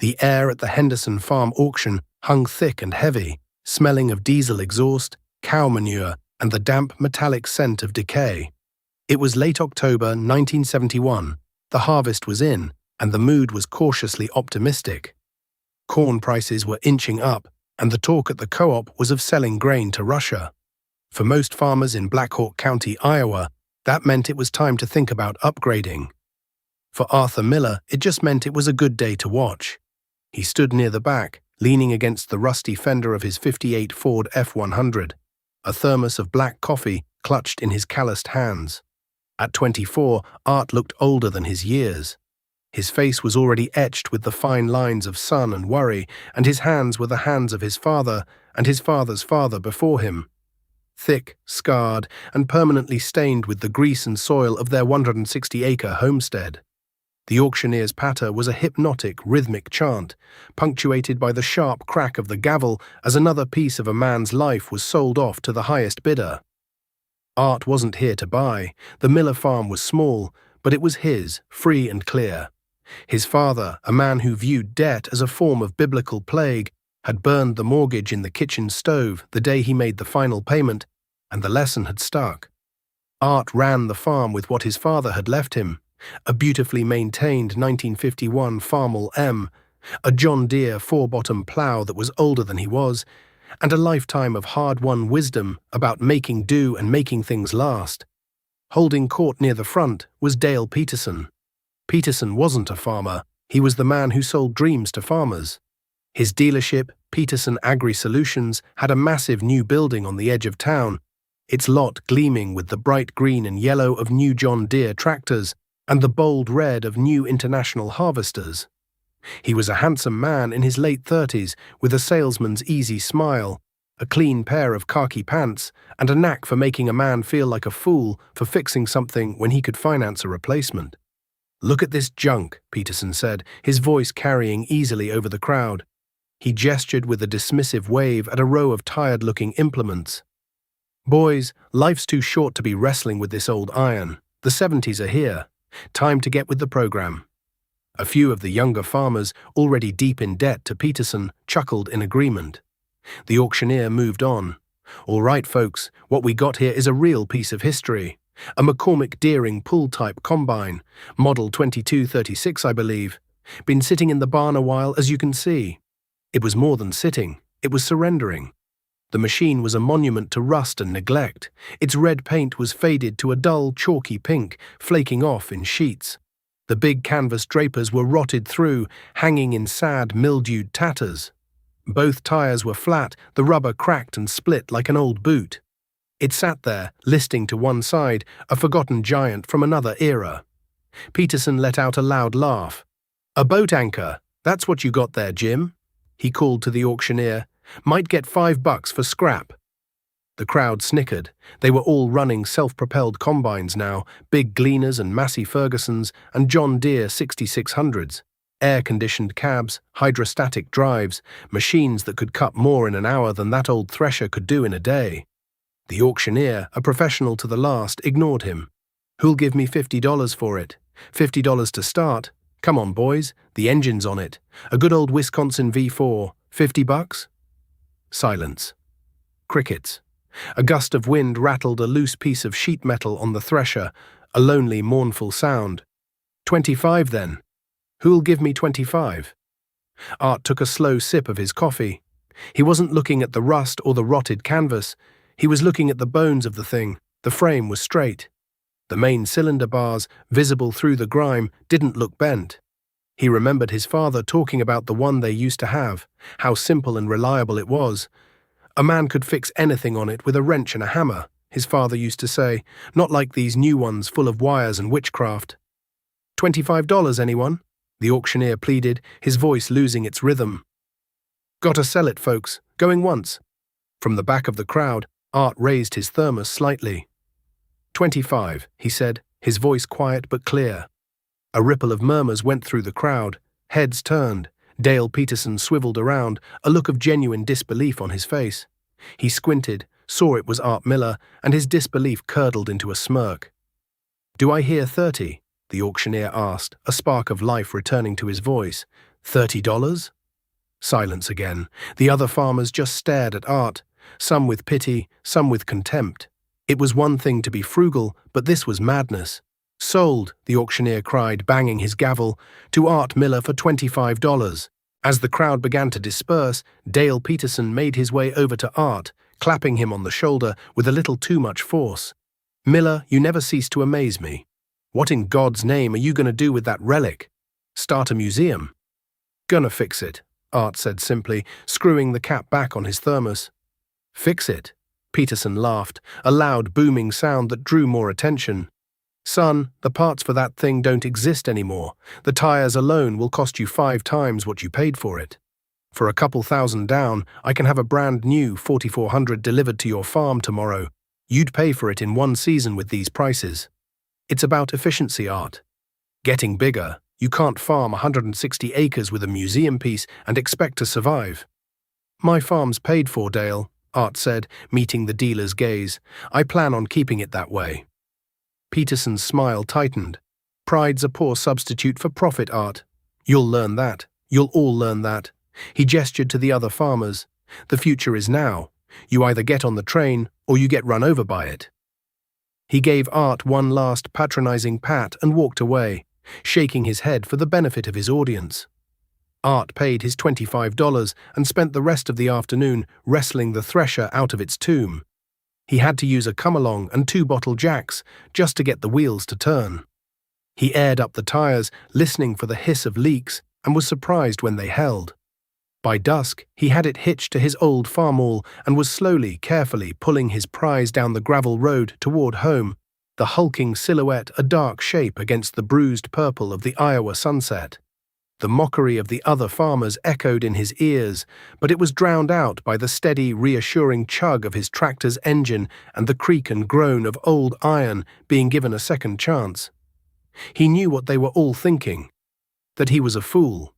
The air at the Henderson Farm auction hung thick and heavy, smelling of diesel exhaust, cow manure, and the damp metallic scent of decay. It was late October 1971. The harvest was in, and the mood was cautiously optimistic. Corn prices were inching up, and the talk at the co-op was of selling grain to Russia. For most farmers in Black Hawk County, Iowa, that meant it was time to think about upgrading. For Arthur Miller, it just meant it was a good day to watch. He stood near the back, leaning against the rusty fender of his '58 Ford F-100, a thermos of black coffee clutched in his calloused hands. At 24, Art looked older than his years. His face was already etched with the fine lines of sun and worry, and his hands were the hands of his father and his father's father before him. Thick, scarred, and permanently stained with the grease and soil of their 160-acre homestead. The auctioneer's patter was a hypnotic, rhythmic chant, punctuated by the sharp crack of the gavel as another piece of a man's life was sold off to the highest bidder. Art wasn't here to buy. The Miller farm was small, but it was his, free and clear. His father, a man who viewed debt as a form of biblical plague, had burned the mortgage in the kitchen stove the day he made the final payment, and the lesson had stuck. Art ran the farm with what his father had left him, a beautifully maintained 1951 Farmall M, a John Deere four-bottom plow that was older than he was, and a lifetime of hard-won wisdom about making do and making things last. Holding court near the front was Dale Peterson. Peterson wasn't a farmer, he was the man who sold dreams to farmers. His dealership, Peterson Agri Solutions, had a massive new building on the edge of town, its lot gleaming with the bright green and yellow of new John Deere tractors and the bold red of new International harvesters. He was a handsome man in his late 30s with a salesman's easy smile, a clean pair of khaki pants, and a knack for making a man feel like a fool for fixing something when he could finance a replacement. "Look at this junk," Peterson said, his voice carrying easily over the crowd. He gestured with a dismissive wave at a row of tired-looking implements. "Boys, life's too short to be wrestling with this old iron. The '70s are here. Time to get with the program." A few of the younger farmers, already deep in debt to Peterson, chuckled in agreement. The auctioneer moved on. "All right, folks, what we got here is a real piece of history. A McCormick Deering pull-type combine, model 2236, I believe. Been sitting in the barn a while, as you can see." It was more than sitting, it was surrendering. The machine was a monument to rust and neglect. Its red paint was faded to a dull, chalky pink, flaking off in sheets. The big canvas drapers were rotted through, hanging in sad, mildewed tatters. Both tires were flat, the rubber cracked and split like an old boot. It sat there, listing to one side, a forgotten giant from another era. Peterson let out a loud laugh. "A boat anchor, that's what you got there, Jim," he called to the auctioneer. "Might get $5 for scrap." The crowd snickered. They were all running self-propelled combines now, big Gleaners and Massey Fergusons and John Deere 6600s, air-conditioned cabs, hydrostatic drives, machines that could cut more in an hour than that old Thresher could do in a day. The auctioneer, a professional to the last, ignored him. "Who'll give me $50 for it? $50 to start? Come on, boys, the engine's on it. A good old Wisconsin V4, $50? Silence. Crickets. A gust of wind rattled a loose piece of sheet metal on the thresher, a lonely, mournful sound. "25 then. Who'll give me 25? Art took a slow sip of his coffee. He wasn't looking at the rust or the rotted canvas. He was looking at the bones of the thing. The frame was straight. The main cylinder bars, visible through the grime, didn't look bent. He remembered his father talking about the one they used to have, how simple and reliable it was. A man could fix anything on it with a wrench and a hammer, his father used to say, not like these new ones full of wires and witchcraft. $25, anyone? The auctioneer pleaded, his voice losing its rhythm. "Gotta sell it, folks. Going once." From the back of the crowd, Art raised his thermos slightly. "25, he said, his voice quiet but clear. A ripple of murmurs went through the crowd. Heads turned. Dale Peterson swiveled around, a look of genuine disbelief on his face. He squinted, saw it was Art Miller, and his disbelief curdled into a smirk. "Do I hear 30? The auctioneer asked, a spark of life returning to his voice. $30? Silence again. The other farmers just stared at Art, some with pity, some with contempt. It was one thing to be frugal, but this was madness. Sold, the auctioneer cried, banging his gavel, to Art Miller for $25. As the crowd began to disperse, Dale Peterson made his way over to Art, clapping him on the shoulder with a little too much force. "Miller, you never cease to amaze me. What in God's name are you going to do with that relic? Start a museum?" "Gonna fix it," Art said simply, screwing the cap back on his thermos. "Fix it?" Peterson laughed, a loud booming sound that drew more attention. "Son, the parts for that thing don't exist anymore. The tires alone will cost you 5 times what you paid for it. For a couple thousand down, I can have a brand new 4400 delivered to your farm tomorrow. You'd pay for it in 1 season with these prices. It's about efficiency, Art. Getting bigger, you can't farm 160 acres with a museum piece and expect to survive." "My farm's paid for, Dale," Art said, meeting the dealer's gaze. "I plan on keeping it that way." Peterson's smile tightened. "Pride's a poor substitute for profit, Art. You'll learn that. You'll all learn that." He gestured to the other farmers. "The future is now. You either get on the train or you get run over by it." He gave Art one last patronizing pat and walked away, shaking his head for the benefit of his audience. Art paid his $25 and spent the rest of the afternoon wrestling the Thresher out of its tomb. He had to use a come-along and 2-bottle jacks just to get the wheels to turn. He aired up the tires, listening for the hiss of leaks, and was surprised when they held. By dusk, he had it hitched to his old farmall and was slowly, carefully pulling his prize down the gravel road toward home, the hulking silhouette a dark shape against the bruised purple of the Iowa sunset. The mockery of the other farmers echoed in his ears, but it was drowned out by the steady, reassuring chug of his tractor's engine and the creak and groan of old iron being given a second chance. He knew what they were all thinking: that he was a fool,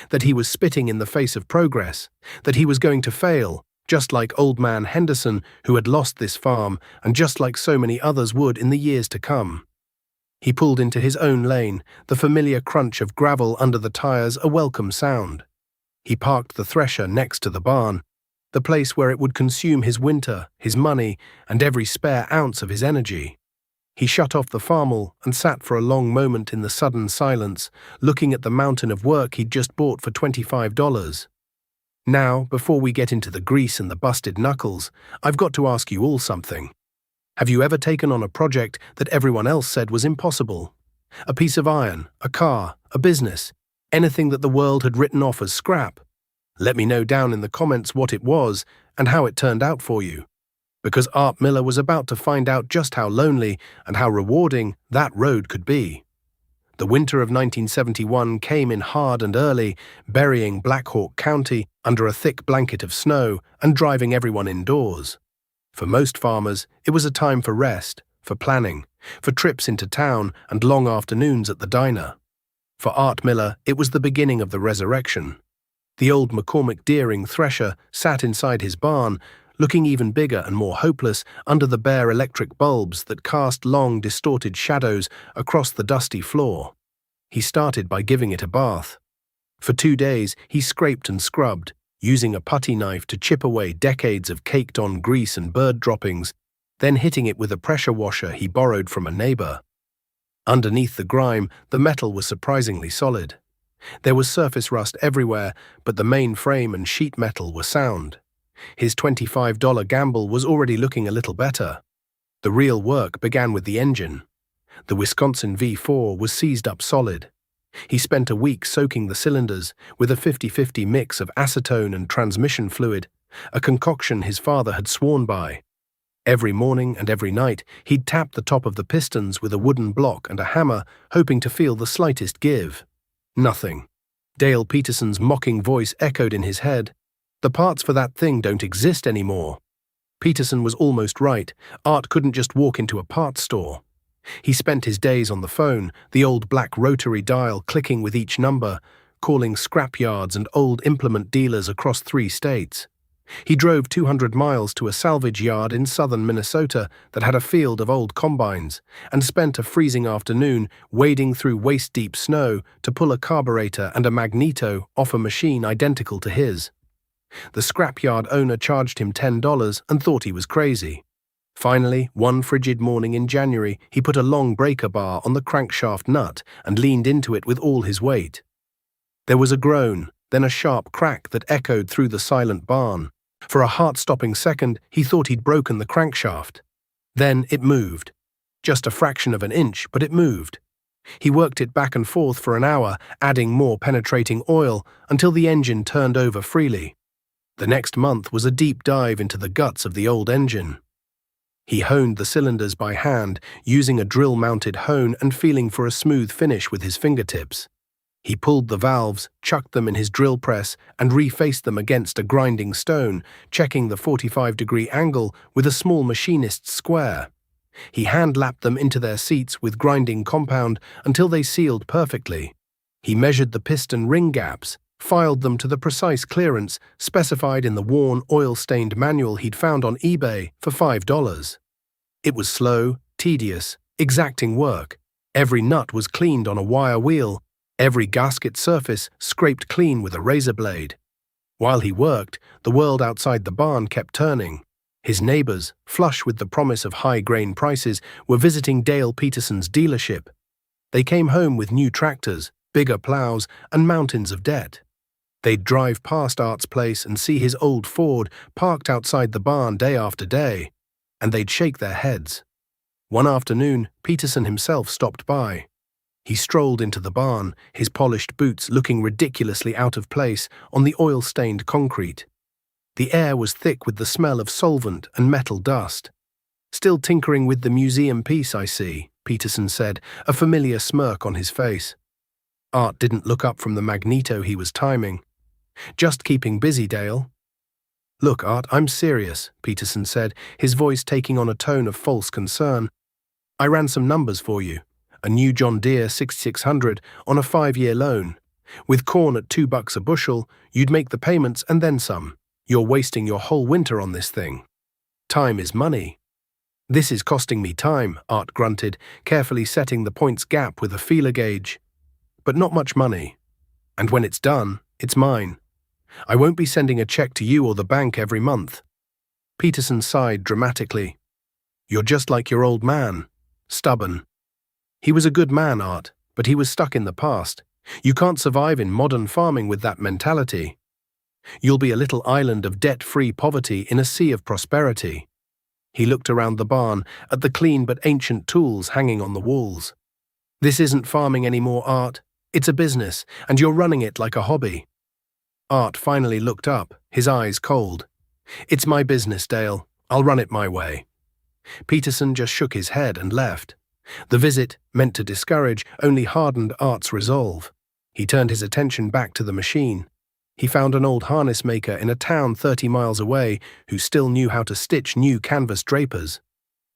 that he was spitting in the face of progress, that he was going to fail, just like Old Man Henderson, who had lost this farm, and just like so many others would in the years to come. He pulled into his own lane, the familiar crunch of gravel under the tires a welcome sound. He parked the Thresher next to the barn, the place where it would consume his winter, his money, and every spare ounce of his energy. He shut off the farmall and sat for a long moment in the sudden silence, looking at the mountain of work he'd just bought for $25. "Now, before we get into the grease and the busted knuckles, I've got to ask you all something. Have you ever taken on a project that everyone else said was impossible? A piece of iron, a car, a business, anything that the world had written off as scrap? Let me know down in the comments what it was and how it turned out for you. Because Art Miller was about to find out just how lonely and how rewarding that road could be. The winter of 1971 came in hard and early, burying Black Hawk County under a thick blanket of snow and driving everyone indoors. For most farmers, it was a time for rest, for planning, for trips into town and long afternoons at the diner. For Art Miller, it was the beginning of the resurrection. The old McCormick Deering Thresher sat inside his barn, looking even bigger and more hopeless under the bare electric bulbs that cast long, distorted shadows across the dusty floor. He started by giving it a bath. For 2 days, he scraped and scrubbed, using a putty knife to chip away decades of caked-on grease and bird droppings, then hitting it with a pressure washer he borrowed from a neighbor. Underneath the grime, the metal was surprisingly solid. There was surface rust everywhere, but the main frame and sheet metal were sound. His $25 gamble was already looking a little better. The real work began with the engine. The Wisconsin V4 was seized up solid. He spent a week soaking the cylinders with a 50-50 mix of acetone and transmission fluid, a concoction his father had sworn by. Every morning and every night, he'd tap the top of the pistons with a wooden block and a hammer, hoping to feel the slightest give. Nothing. Dale Peterson's mocking voice echoed in his head. "The parts for that thing don't exist anymore." Peterson was almost right. Art couldn't just walk into a parts store. He spent his days on the phone, the old black rotary dial clicking with each number, calling scrap yards and old implement dealers across 3 states. He drove 200 miles to a salvage yard in southern Minnesota that had a field of old combines and spent a freezing afternoon wading through waist-deep snow to pull a carburetor and a magneto off a machine identical to his. The scrapyard owner charged him $10 and thought he was crazy. Finally, one frigid morning in January, he put a long breaker bar on the crankshaft nut and leaned into it with all his weight. There was a groan, then a sharp crack that echoed through the silent barn. For a heart-stopping second, he thought he'd broken the crankshaft. Then it moved. Just a fraction of an inch, but it moved. He worked it back and forth for an hour, adding more penetrating oil until the engine turned over freely. The next month was a deep dive into the guts of the old engine. He honed the cylinders by hand, using a drill-mounted hone and feeling for a smooth finish with his fingertips. He pulled the valves, chucked them in his drill press, and refaced them against a grinding stone, checking the 45-degree angle with a small machinist's square. He hand-lapped them into their seats with grinding compound until they sealed perfectly. He measured the piston ring gaps, filed them to the precise clearance specified in the worn, oil-stained manual he'd found on eBay for $5. It was slow, tedious, exacting work. Every nut was cleaned on a wire wheel, every gasket surface scraped clean with a razor blade. While he worked, the world outside the barn kept turning. His neighbors, flush with the promise of high grain prices, were visiting Dale Peterson's dealership. They came home with new tractors, bigger plows, and mountains of debt. They'd drive past Art's place and see his old Ford parked outside the barn day after day, and they'd shake their heads. One afternoon, Peterson himself stopped by. He strolled into the barn, his polished boots looking ridiculously out of place on the oil-stained concrete. The air was thick with the smell of solvent and metal dust. "Still tinkering with the museum piece, I see," Peterson said, a familiar smirk on his face. Art didn't look up from the magneto he was timing. "Just keeping busy, Dale." "Look, Art, I'm serious," Peterson said, his voice taking on a tone of false concern. "I ran some numbers for you. A new John Deere 6600 on a 5-year loan. With corn at $2 a bushel, you'd make the payments and then some. You're wasting your whole winter on this thing. Time is money." "This is costing me time," Art grunted, carefully setting the points gap with a feeler gauge. "But not much money. And when it's done, it's mine. I won't be sending a check to you or the bank every month." Peterson sighed dramatically. "You're just like your old man. Stubborn." He was a good man, Art, but he was stuck in the past. You can't survive in modern farming with that mentality. You'll be a little island of debt-free poverty in a sea of prosperity. He looked around the barn at the clean but ancient tools hanging on the walls. "This isn't farming anymore, Art. It's a business, and you're running it like a hobby." Art finally looked up, his eyes cold. "It's my business, Dale. I'll run it my way." Peterson just shook his head and left. The visit, meant to discourage, only hardened Art's resolve. He turned his attention back to the machine. He found an old harness maker in a town 30 miles away who still knew how to stitch new canvas drapers.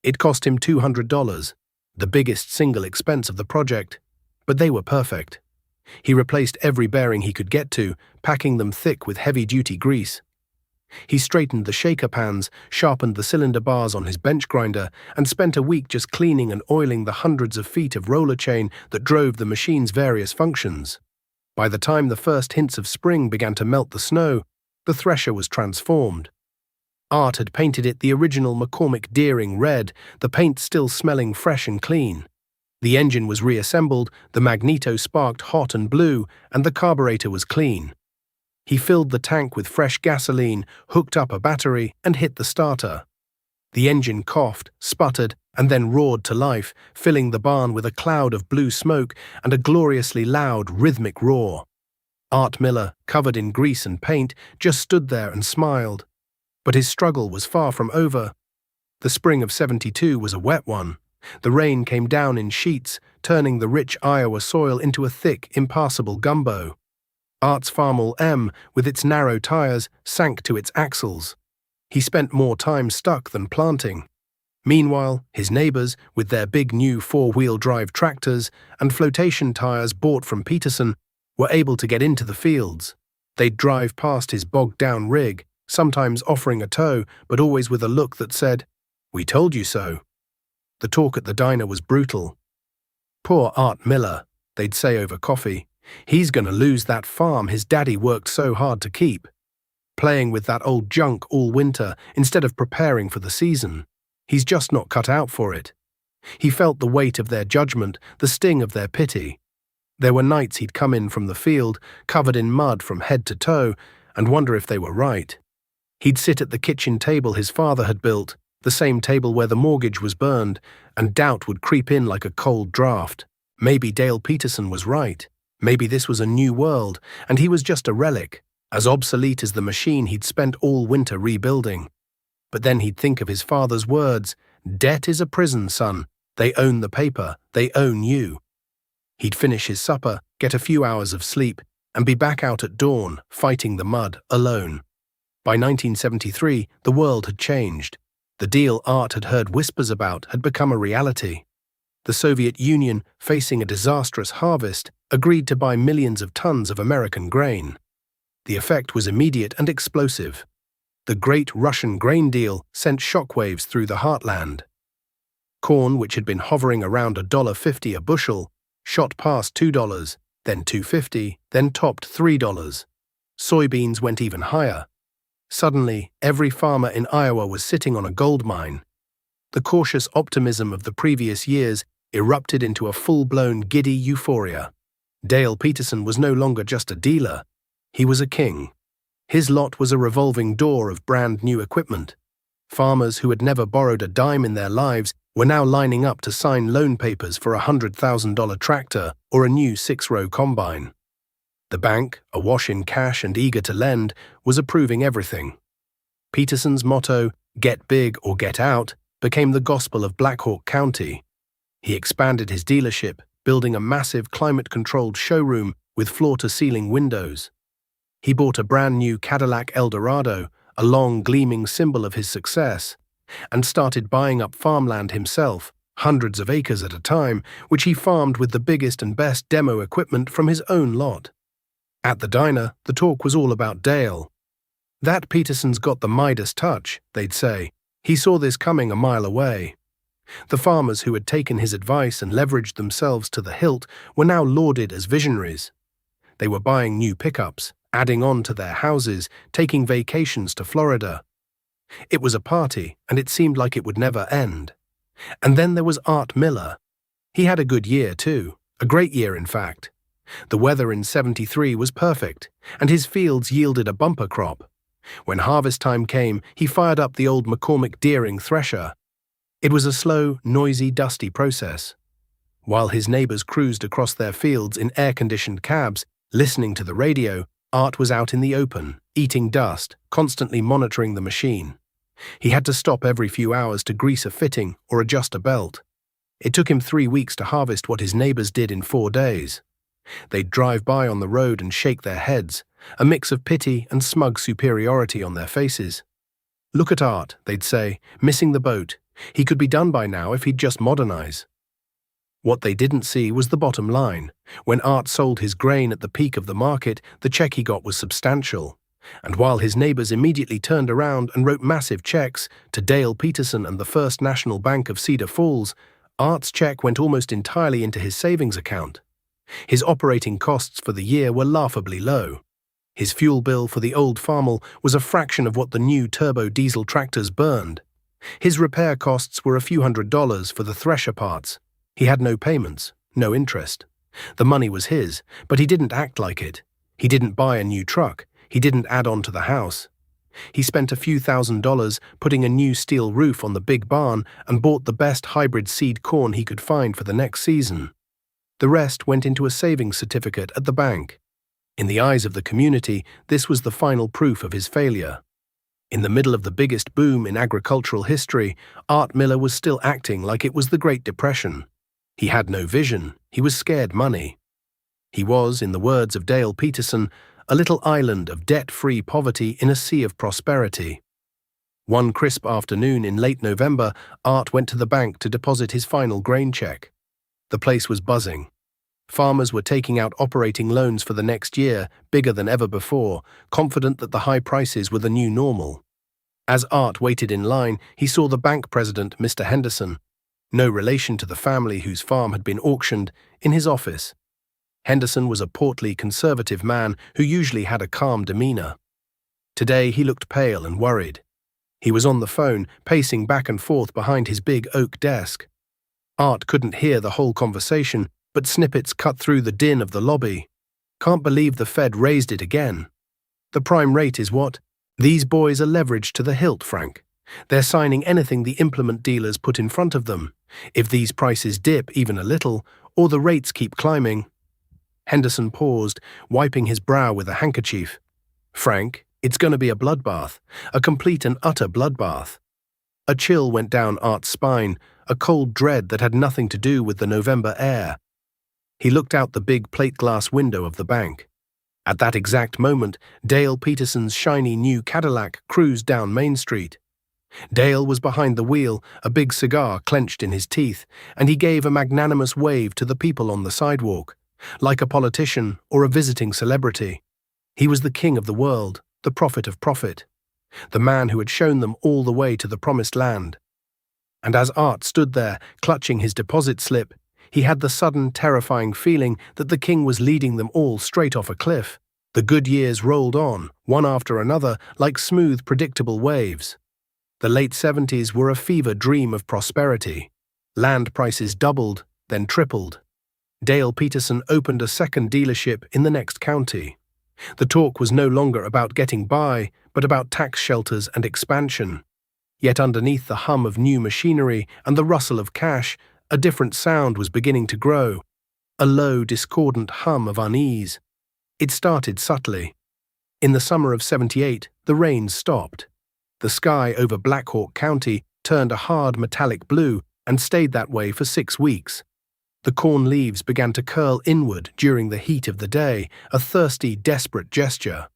It cost him $200, the biggest single expense of the project, but they were perfect. He replaced every bearing he could get to, packing them thick with heavy-duty grease. He straightened the shaker pans, sharpened the cylinder bars on his bench grinder, and spent a week just cleaning and oiling the hundreds of feet of roller chain that drove the machine's various functions. By the time the first hints of spring began to melt the snow, the Thresher was transformed. Art had painted it the original McCormick Deering red, the paint still smelling fresh and clean. The engine was reassembled, the magneto sparked hot and blue, and the carburetor was clean. He filled the tank with fresh gasoline, hooked up a battery, and hit the starter. The engine coughed, sputtered, and then roared to life, filling the barn with a cloud of blue smoke and a gloriously loud, rhythmic roar. Art Miller, covered in grease and paint, just stood there and smiled. But his struggle was far from over. The spring of '72 was a wet one. The rain came down in sheets, turning the rich Iowa soil into a thick, impassable gumbo. Art's Farmall M, with its narrow tires, sank to its axles. He spent more time stuck than planting. Meanwhile, his neighbors, with their big new 4-wheel drive tractors and flotation tires bought from Peterson, were able to get into the fields. They'd drive past his bogged-down rig, sometimes offering a tow, but always with a look that said, "We told you so." The talk at the diner was brutal. "Poor Art Miller," they'd say over coffee. "He's gonna lose that farm his daddy worked so hard to keep. Playing with that old junk all winter instead of preparing for the season. He's just not cut out for it." He felt the weight of their judgment, the sting of their pity. There were nights he'd come in from the field, covered in mud from head to toe, and wonder if they were right. He'd sit at the kitchen table his father had built, the same table where the mortgage was burned, and doubt would creep in like a cold draft. Maybe Dale Peterson was right. Maybe this was a new world, and he was just a relic, as obsolete as the machine he'd spent all winter rebuilding. But then he'd think of his father's words, "Debt is a prison, son. They own the paper, they own you." He'd finish his supper, get a few hours of sleep, and be back out at dawn, fighting the mud, alone. By 1973, the world had changed. The deal Art had heard whispers about had become a reality. The Soviet Union, facing a disastrous harvest, agreed to buy millions of tons of American grain. The effect was immediate and explosive. The Great Russian Grain Deal sent shockwaves through the heartland. Corn, which had been hovering around $1.50 a bushel, shot past $2, then $2.50, then topped $3. Soybeans went even higher. Suddenly, every farmer in Iowa was sitting on a gold mine. The cautious optimism of the previous years erupted into a full-blown giddy euphoria. Dale Peterson was no longer just a dealer. He was a king. His lot was a revolving door of brand-new equipment. Farmers who had never borrowed a dime in their lives were now lining up to sign loan papers for a $100,000 tractor or a new 6-row combine. The bank, awash in cash and eager to lend, was approving everything. Peterson's motto, "Get big or get out," became the gospel of Black Hawk County. He expanded his dealership, building a massive climate-controlled showroom with floor-to-ceiling windows. He bought a brand-new Cadillac Eldorado, a long, gleaming symbol of his success, and started buying up farmland himself, hundreds of acres at a time, which he farmed with the biggest and best demo equipment from his own lot. At the diner, the talk was all about Dale. "That Peterson's got the Midas touch," they'd say. "He saw this coming a mile away." The farmers who had taken his advice and leveraged themselves to the hilt were now lauded as visionaries. They were buying new pickups, adding on to their houses, taking vacations to Florida. It was a party, and it seemed like it would never end. And then there was Art Miller. He had a good year, too. A great year, in fact. The weather in '73 was perfect, and his fields yielded a bumper crop. When harvest time came, he fired up the old McCormick Deering Thresher. It was a slow, noisy, dusty process. While his neighbors cruised across their fields in air-conditioned cabs, listening to the radio, Art was out in the open, eating dust, constantly monitoring the machine. He had to stop every few hours to grease a fitting or adjust a belt. It took him 3 weeks to harvest what his neighbors did in 4 days. They'd drive by on the road and shake their heads, a mix of pity and smug superiority on their faces. "Look at Art," they'd say, "missing the boat. He could be done by now if he'd just modernize." What they didn't see was the bottom line. When Art sold his grain at the peak of the market, the check he got was substantial. And while his neighbors immediately turned around and wrote massive checks to Dale Peterson and the First National Bank of Cedar Falls, Art's check went almost entirely into his savings account. His operating costs for the year were laughably low. His fuel bill for the old Farmall was a fraction of what the new turbo diesel tractors burned. His repair costs were a few $100s for the Thresher parts. He had no payments, no interest. The money was his, but he didn't act like it. He didn't buy a new truck. He didn't add on to the house. He spent a few $1,000s putting a new steel roof on the big barn and bought the best hybrid seed corn he could find for the next season. The rest went into a savings certificate at the bank. In the eyes of the community, this was the final proof of his failure. In the middle of the biggest boom in agricultural history, Art Miller was still acting like it was the Great Depression. He had no vision. He was scared money. He was, in the words of Dale Peterson, a little island of debt-free poverty in a sea of prosperity. One crisp afternoon in late November, Art went to the bank to deposit his final grain check. The place was buzzing. Farmers were taking out operating loans for the next year, bigger than ever before, confident that the high prices were the new normal. As Art waited in line, he saw the bank president, Mr. Henderson, no relation to the family whose farm had been auctioned, in his office. Henderson was a portly, conservative man who usually had a calm demeanor. Today he looked pale and worried. He was on the phone, pacing back and forth behind his big oak desk. Art couldn't hear the whole conversation, but snippets cut through the din of the lobby. Can't believe the Fed raised it again. The prime rate is what? These boys are leveraged to the hilt, Frank. They're signing anything the implement dealers put in front of them. If these prices dip even a little, or the rates keep climbing. Henderson paused, wiping his brow with a handkerchief. Frank, it's going to be a bloodbath, a complete and utter bloodbath. A chill went down Art's spine, a cold dread that had nothing to do with the November air. He looked out the big plate-glass window of the bank. At that exact moment, Dale Peterson's shiny new Cadillac cruised down Main Street. Dale was behind the wheel, a big cigar clenched in his teeth, and he gave a magnanimous wave to the people on the sidewalk, like a politician or a visiting celebrity. He was the king of the world, the prophet of profit, the man who had shown them all the way to the promised land. And as Art stood there, clutching his deposit slip, he had the sudden, terrifying feeling that the king was leading them all straight off a cliff. The good years rolled on, one after another, like smooth, predictable waves. The late 70s were a fever dream of prosperity. Land prices doubled, then tripled. Dale Peterson opened a second dealership in the next county. The talk was no longer about getting by, but about tax shelters and expansion. Yet underneath the hum of new machinery and the rustle of cash, a different sound was beginning to grow, a low, discordant hum of unease. It started subtly. In the summer of '78, the rains stopped. The sky over Black Hawk County turned a hard metallic blue and stayed that way for 6 weeks. The corn leaves began to curl inward during the heat of the day, a thirsty, desperate gesture.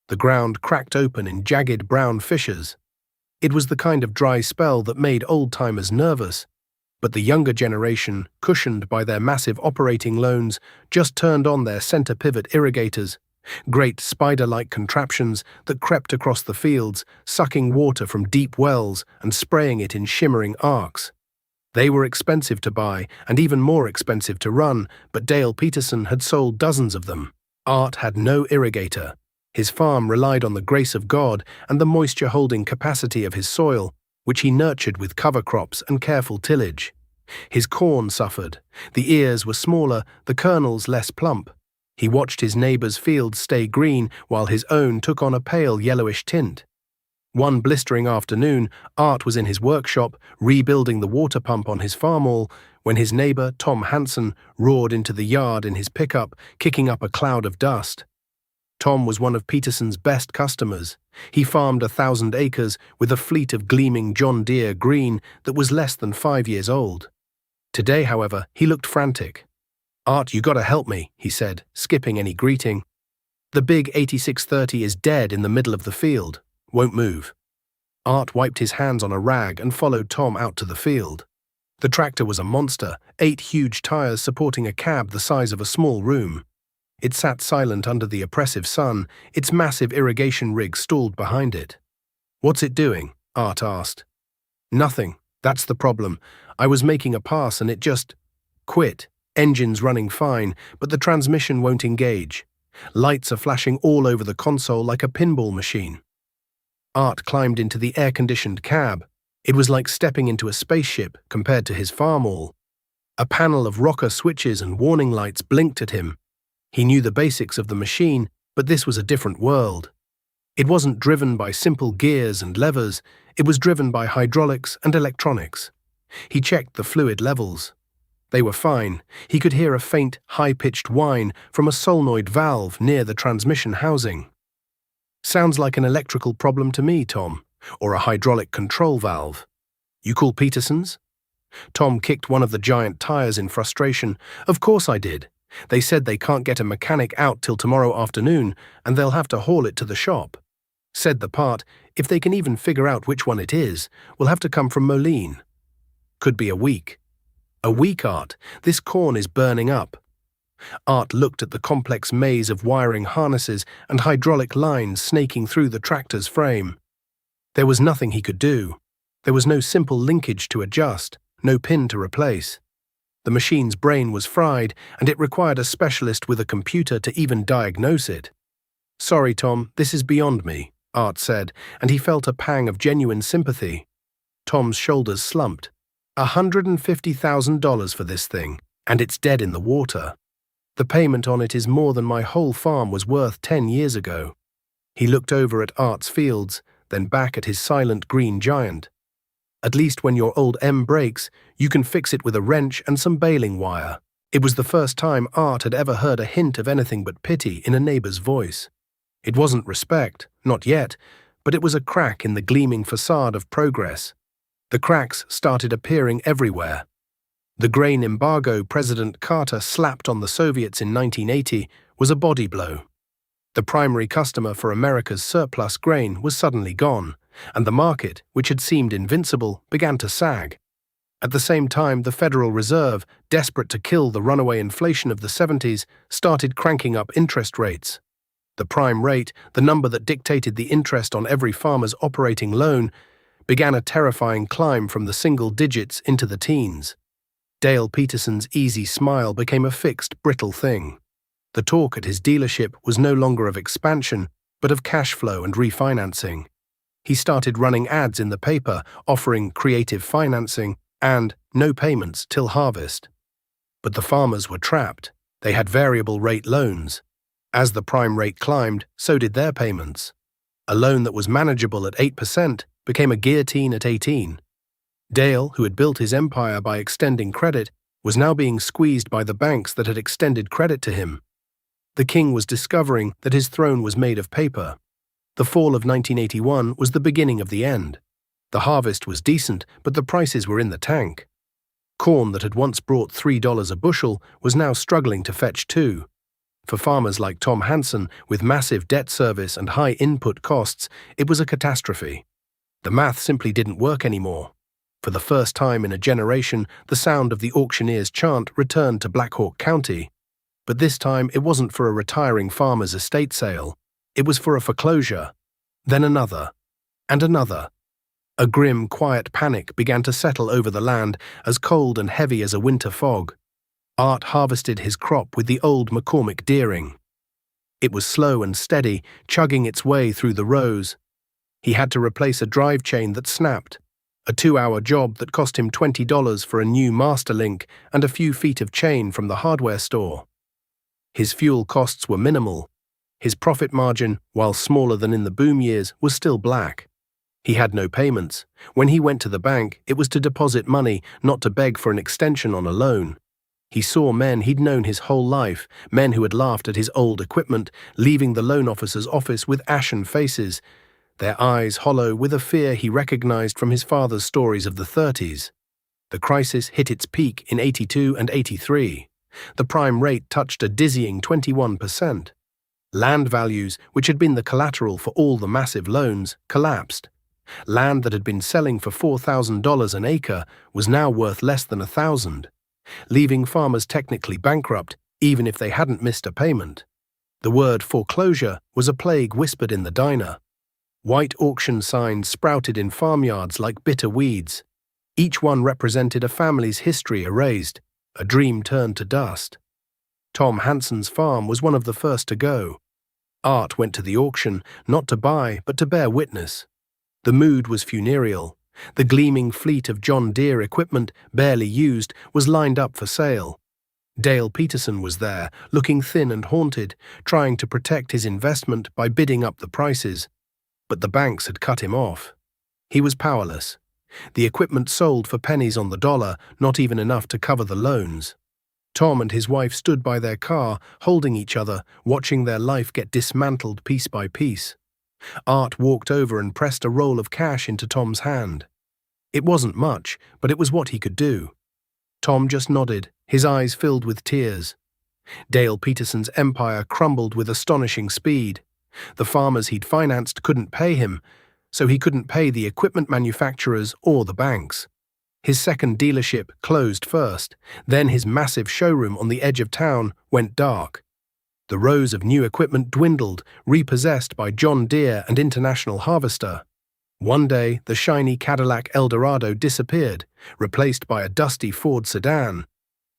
The ground cracked open in jagged brown fissures. It was the kind of dry spell that made old-timers nervous, but the younger generation, cushioned by their massive operating loans, just turned on their center pivot irrigators, great spider-like contraptions that crept across the fields, sucking water from deep wells and spraying it in shimmering arcs. They were expensive to buy and even more expensive to run, but Dale Peterson had sold dozens of them. Art had no irrigator. His farm relied on the grace of God and the moisture-holding capacity of his soil, which he nurtured with cover crops and careful tillage. His corn suffered. The ears were smaller, the kernels less plump. He watched his neighbors' fields stay green while his own took on a pale yellowish tint. One blistering afternoon, Art was in his workshop, rebuilding the water pump on his farmall, when his neighbor, Tom Hanson, roared into the yard in his pickup, kicking up a cloud of dust. Tom was one of Peterson's best customers. He farmed 1,000 acres with a fleet of gleaming John Deere green that was less than 5 years old. Today, however, he looked frantic. "Art, you gotta help me," he said, skipping any greeting. "The big 8630 is dead in the middle of the field. Won't move." Art wiped his hands on a rag and followed Tom out to the field. The tractor was a monster, 8 huge tires supporting a cab the size of a small room. It sat silent under the oppressive sun, its massive irrigation rig stalled behind it. "What's it doing?" Art asked. "Nothing. That's the problem. I was making a pass and it just quit. Engine's running fine, but the transmission won't engage. Lights are flashing all over the console like a pinball machine." Art climbed into the air-conditioned cab. It was like stepping into a spaceship compared to his farmall. A panel of rocker switches and warning lights blinked at him. He knew the basics of the machine, but this was a different world. It wasn't driven by simple gears and levers, it was driven by hydraulics and electronics. He checked the fluid levels. They were fine. He could hear a faint, high-pitched whine from a solenoid valve near the transmission housing. "Sounds like an electrical problem to me, Tom, or a hydraulic control valve. You call Peterson's?" Tom kicked one of the giant tires in frustration. "Of course I did. They said they can't get a mechanic out till tomorrow afternoon, and they'll have to haul it to the shop. Said the part, if they can even figure out which one it is, will have to come from Moline. Could be a week." "A week, Art? This corn is burning up." Art looked at the complex maze of wiring harnesses and hydraulic lines snaking through the tractor's frame. There was nothing he could do. There was no simple linkage to adjust, no pin to replace. The machine's brain was fried, and it required a specialist with a computer to even diagnose it. "Sorry, Tom, this is beyond me," Art said, and he felt a pang of genuine sympathy. Tom's shoulders slumped. $150,000 for this thing, and it's dead in the water. The payment on it is more than my whole farm was worth 10 years ago. He looked over at Art's fields, then back at his silent green giant. "At least when your old M breaks, you can fix it with a wrench and some baling wire." It was the first time Art had ever heard a hint of anything but pity in a neighbor's voice. It wasn't respect, not yet, but it was a crack in the gleaming facade of progress. The cracks started appearing everywhere. The grain embargo President Carter slapped on the Soviets in 1980 was a body blow. The primary customer for America's surplus grain was suddenly gone, and the market, which had seemed invincible, began to sag. At the same time, the Federal Reserve, desperate to kill the runaway inflation of the 70s, started cranking up interest rates. The prime rate, the number that dictated the interest on every farmer's operating loan, began a terrifying climb from the single digits into the teens. Dale Peterson's easy smile became a fixed, brittle thing. The talk at his dealership was no longer of expansion, but of cash flow and refinancing. He started running ads in the paper offering creative financing and no payments till harvest. But the farmers were trapped. They had variable rate loans. As the prime rate climbed, so did their payments. A loan that was manageable at 8% became a guillotine at 18%. Dale, who had built his empire by extending credit, was now being squeezed by the banks that had extended credit to him. The king was discovering that his throne was made of paper. The fall of 1981 was the beginning of the end. The harvest was decent, but the prices were in the tank. Corn that had once brought $3 a bushel was now struggling to fetch $2. For farmers like Tom Hansen, with massive debt service and high input costs, it was a catastrophe. The math simply didn't work anymore. For the first time in a generation, the sound of the auctioneer's chant returned to Black Hawk County. But this time, it wasn't for a retiring farmer's estate sale. It was for a foreclosure. Then another. And another. A grim, quiet panic began to settle over the land, as cold and heavy as a winter fog. Art harvested his crop with the old McCormick Deering. It was slow and steady, chugging its way through the rows. He had to replace a drive chain that snapped, a 2-hour job that cost him $20 for a new master link and a few feet of chain from the hardware store. His fuel costs were minimal. His profit margin, while smaller than in the boom years, was still black. He had no payments. When he went to the bank, it was to deposit money, not to beg for an extension on a loan. He saw men he'd known his whole life, men who had laughed at his old equipment, leaving the loan officer's office with ashen faces, their eyes hollow with a fear he recognized from his father's stories of the 30s. The crisis hit its peak in 82 and 83. The prime rate touched a dizzying 21%. Land values, which had been the collateral for all the massive loans, collapsed. Land that had been selling for $4,000 an acre was now worth less than $1,000. Leaving farmers technically bankrupt, even if they hadn't missed a payment. The word foreclosure was a plague whispered in the diner. White auction signs sprouted in farmyards like bitter weeds. Each one represented a family's history erased, a dream turned to dust. Tom Hansen's farm was one of the first to go. Art went to the auction, not to buy, but to bear witness. The mood was funereal. The gleaming fleet of John Deere equipment, barely used, was lined up for sale. Dale Peterson was there, looking thin and haunted, trying to protect his investment by bidding up the prices. But the banks had cut him off. He was powerless. The equipment sold for pennies on the dollar, not even enough to cover the loans. Tom and his wife stood by their car, holding each other, watching their life get dismantled piece by piece. Art walked over and pressed a roll of cash into Tom's hand. It wasn't much, but it was what he could do. Tom just nodded, his eyes filled with tears. Dale Peterson's empire crumbled with astonishing speed. The farmers he'd financed couldn't pay him, so he couldn't pay the equipment manufacturers or the banks. His second dealership closed first, then his massive showroom on the edge of town went dark. The rows of new equipment dwindled, repossessed by John Deere and International Harvester. One day, the shiny Cadillac Eldorado disappeared, replaced by a dusty Ford sedan.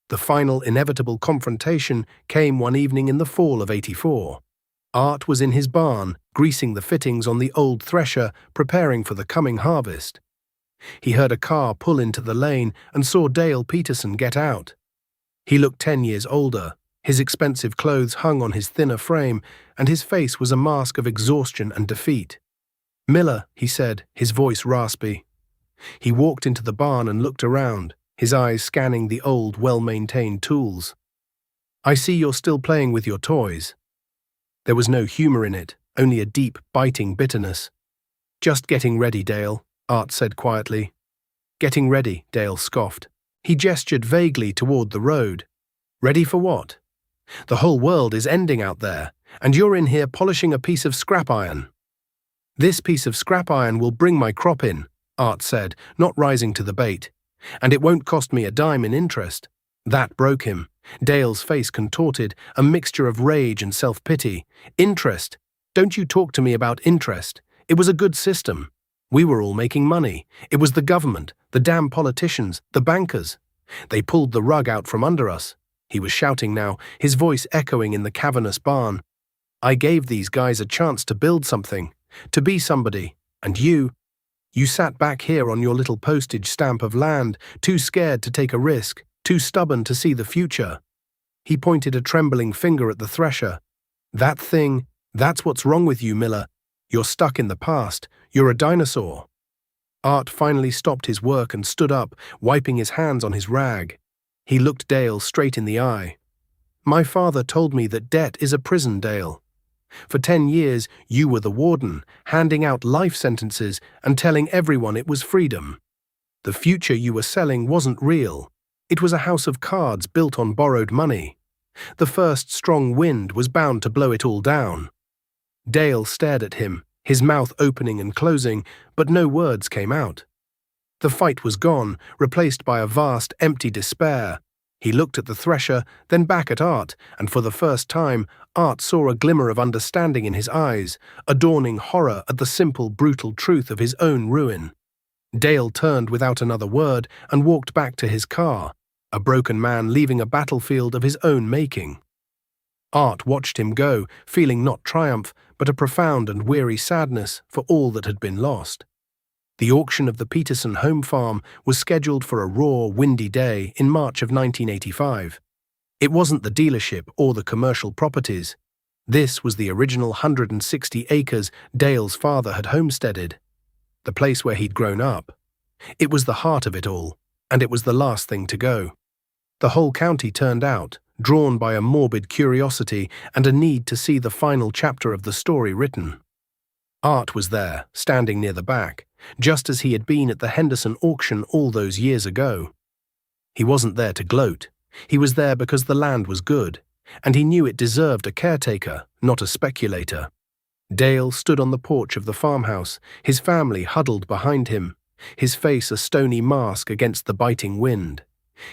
The final inevitable confrontation came one evening in the fall of '84. Art was in his barn, greasing the fittings on the old Thresher, preparing for the coming harvest. He heard a car pull into the lane and saw Dale Peterson get out. He looked 10 years older. His expensive clothes hung on his thinner frame, and his face was a mask of exhaustion and defeat. "Miller," he said, his voice raspy. He walked into the barn and looked around, his eyes scanning the old, well-maintained tools. "I see you're still playing with your toys." There was no humor in it, only a deep, biting bitterness. "Just getting ready, Dale," Art said quietly. "Getting ready," Dale scoffed. He gestured vaguely toward the road. "Ready for what? The whole world is ending out there, and you're in here polishing a piece of scrap iron." "This piece of scrap iron will bring my crop in," Art said, not rising to the bait. "And it won't cost me a dime in interest." That broke him. Dale's face contorted, a mixture of rage and self-pity. "Interest? Don't you talk to me about interest. It was a good system. We were all making money. It was the government, the damn politicians, the bankers. They pulled the rug out from under us." He was shouting now, his voice echoing in the cavernous barn. "I gave these guys a chance to build something, to be somebody, and you sat back here on your little postage stamp of land, too scared to take a risk, too stubborn to see the future." He pointed a trembling finger at the Thresher. "That thing, that's what's wrong with you, Miller. You're stuck in the past. You're a dinosaur." Art finally stopped his work and stood up, wiping his hands on his rag. He looked Dale straight in the eye. "My father told me that debt is a prison, Dale. For 10 years, you were the warden, handing out life sentences and telling everyone it was freedom. The future you were selling wasn't real. It was a house of cards built on borrowed money. The first strong wind was bound to blow it all down." Dale stared at him, his mouth opening and closing, but no words came out. The fight was gone, replaced by a vast, empty despair. He looked at the Thresher, then back at Art, and for the first time, Art saw a glimmer of understanding in his eyes, a dawning horror at the simple, brutal truth of his own ruin. Dale turned without another word and walked back to his car, a broken man leaving a battlefield of his own making. Art watched him go, feeling not triumph, but a profound and weary sadness for all that had been lost. The auction of the Peterson home farm was scheduled for a raw, windy day in March of 1985. It wasn't the dealership or the commercial properties. This was the original 160 acres Dale's father had homesteaded, the place where he'd grown up. It was the heart of it all, and it was the last thing to go. The whole county turned out, drawn by a morbid curiosity and a need to see the final chapter of the story written. Art was there, standing near the back, just as he had been at the Henderson auction all those years ago. He wasn't there to gloat. He was there because the land was good, and he knew it deserved a caretaker, not a speculator. Dale stood on the porch of the farmhouse, his family huddled behind him, his face a stony mask against the biting wind.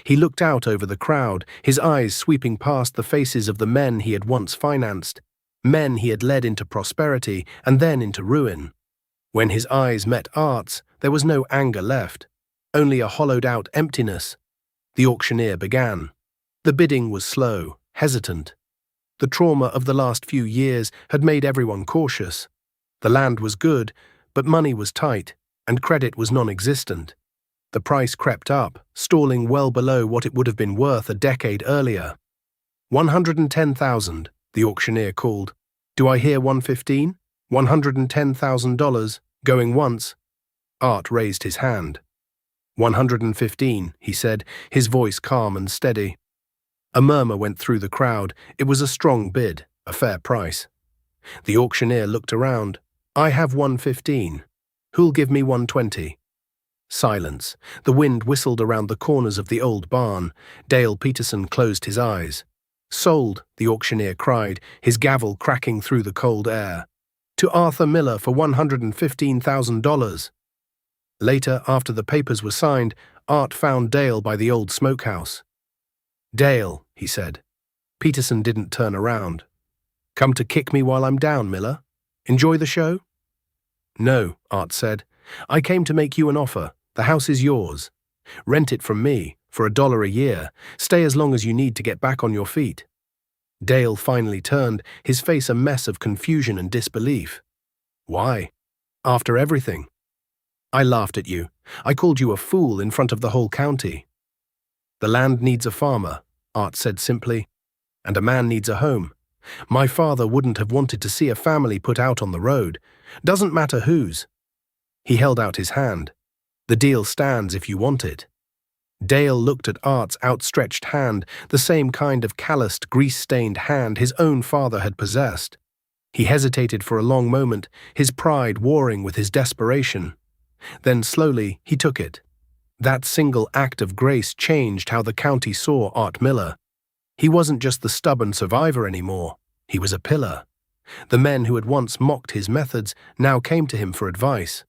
He looked out over the crowd, his eyes sweeping past the faces of the men he had once financed, men he had led into prosperity and then into ruin. When his eyes met Art's, there was no anger left, only a hollowed-out emptiness. The auctioneer began. The bidding was slow, hesitant. The trauma of the last few years had made everyone cautious. The land was good, but money was tight, and credit was non-existent. The price crept up, stalling well below what it would have been worth a decade earlier. $110,000, the auctioneer called. "Do I hear 115? $110,000, going once?" Art raised his hand. 115, he said, his voice calm and steady. A murmur went through the crowd. It was a strong bid, a fair price. The auctioneer looked around. "I have 115. Who'll give me 120? Silence. The wind whistled around the corners of the old barn. Dale Peterson closed his eyes. "Sold," the auctioneer cried, his gavel cracking through the cold air. "To Arthur Miller for $115,000. Later, after the papers were signed, Art found Dale by the old smokehouse. "Dale," he said. Peterson didn't turn around. "Come to kick me while I'm down, Miller? Enjoy the show?" "No," Art said. "I came to make you an offer. The house is yours. Rent it from me, for $1 a year. Stay as long as you need to get back on your feet." Dale finally turned, his face a mess of confusion and disbelief. "Why? After everything?" "I laughed at you. I called you a fool in front of the whole county." "The land needs a farmer," Art said simply, "and a man needs a home. My father wouldn't have wanted to see a family put out on the road. Doesn't matter whose." He held out his hand. "The deal stands if you want it." Dale looked at Art's outstretched hand, the same kind of calloused, grease-stained hand his own father had possessed. He hesitated for a long moment, his pride warring with his desperation. Then slowly he took it. That single act of grace changed how the county saw Art Miller. He wasn't just the stubborn survivor anymore. He was a pillar. The men who had once mocked his methods now came to him for advice.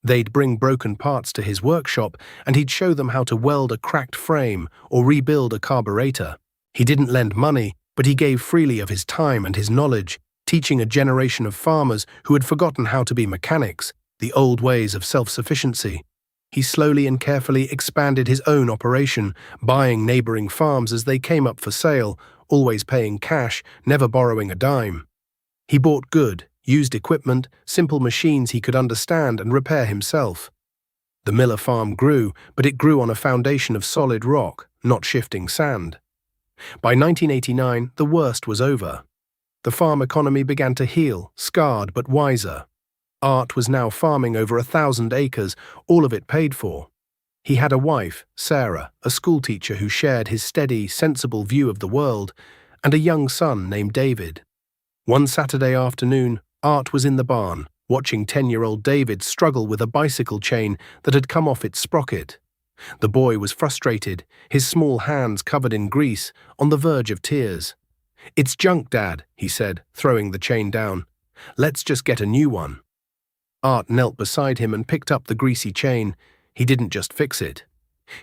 They'd bring broken parts to his workshop, and he'd show them how to weld a cracked frame or rebuild a carburetor. He didn't lend money, but he gave freely of his time and his knowledge, teaching a generation of farmers who had forgotten how to be mechanics, the old ways of self-sufficiency. He slowly and carefully expanded his own operation, buying neighboring farms as they came up for sale, always paying cash, never borrowing a dime. He bought good, used equipment, simple machines he could understand and repair himself. The Miller farm grew, but it grew on a foundation of solid rock, not shifting sand. By 1989, the worst was over. The farm economy began to heal, scarred but wiser. Art was now farming over 1,000 acres, all of it paid for. He had a wife, Sarah, a schoolteacher who shared his steady, sensible view of the world, and a young son named David. One Saturday afternoon, Art was in the barn, watching 10-year-old David struggle with a bicycle chain that had come off its sprocket. The boy was frustrated, his small hands covered in grease, on the verge of tears. "It's junk, Dad," he said, throwing the chain down. "Let's just get a new one." Art knelt beside him and picked up the greasy chain. He didn't just fix it.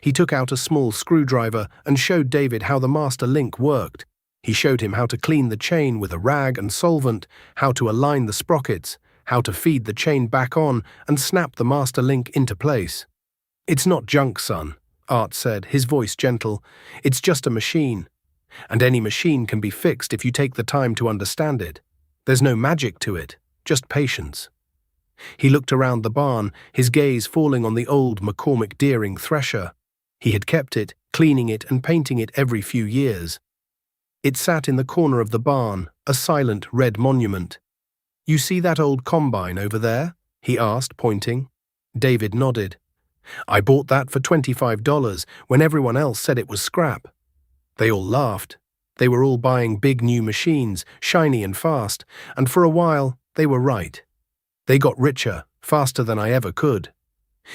He took out a small screwdriver and showed David how the master link worked. He showed him how to clean the chain with a rag and solvent, how to align the sprockets, how to feed the chain back on and snap the master link into place. "It's not junk, son," Art said, his voice gentle. "It's just a machine. And any machine can be fixed if you take the time to understand it. There's no magic to it, just patience." He looked around the barn, his gaze falling on the old McCormick Deering Thresher. He had kept it, cleaning it and painting it every few years. It sat in the corner of the barn, a silent red monument. "You see that old combine over there?" he asked, pointing. David nodded. "I bought that for $25 when everyone else said it was scrap." They all laughed. They were all buying big new machines, shiny and fast, and for a while they were right. They got richer, faster than I ever could.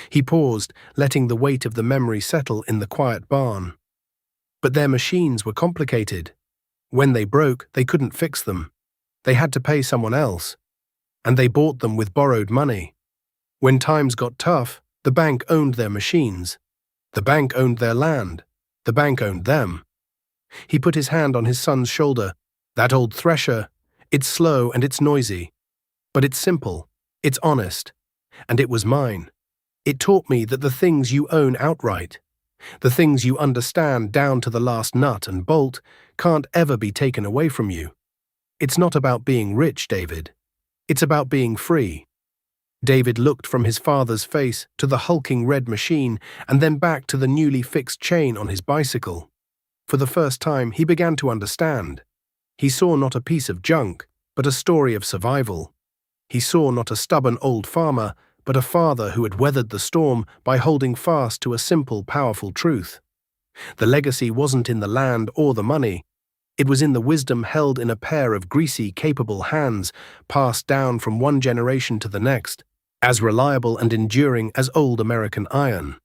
He paused, letting the weight of the memory settle in the quiet barn. But their machines were complicated. When they broke, they couldn't fix them. They had to pay someone else. And they bought them with borrowed money. When times got tough, the bank owned their machines. The bank owned their land. The bank owned them. He put his hand on his son's shoulder. "That old Thresher, it's slow and it's noisy. But it's simple, it's honest. And it was mine. It taught me that the things you own outright, the things you understand down to the last nut and bolt, can't ever be taken away from you. It's not about being rich, David. It's about being free." David looked from his father's face to the hulking red machine and then back to the newly fixed chain on his bicycle. For the first time, he began to understand. He saw not a piece of junk, but a story of survival. He saw not a stubborn old farmer, but a father who had weathered the storm by holding fast to a simple, powerful truth. The legacy wasn't in the land or the money. It was in the wisdom held in a pair of greasy, capable hands, passed down from one generation to the next, as reliable and enduring as old American iron.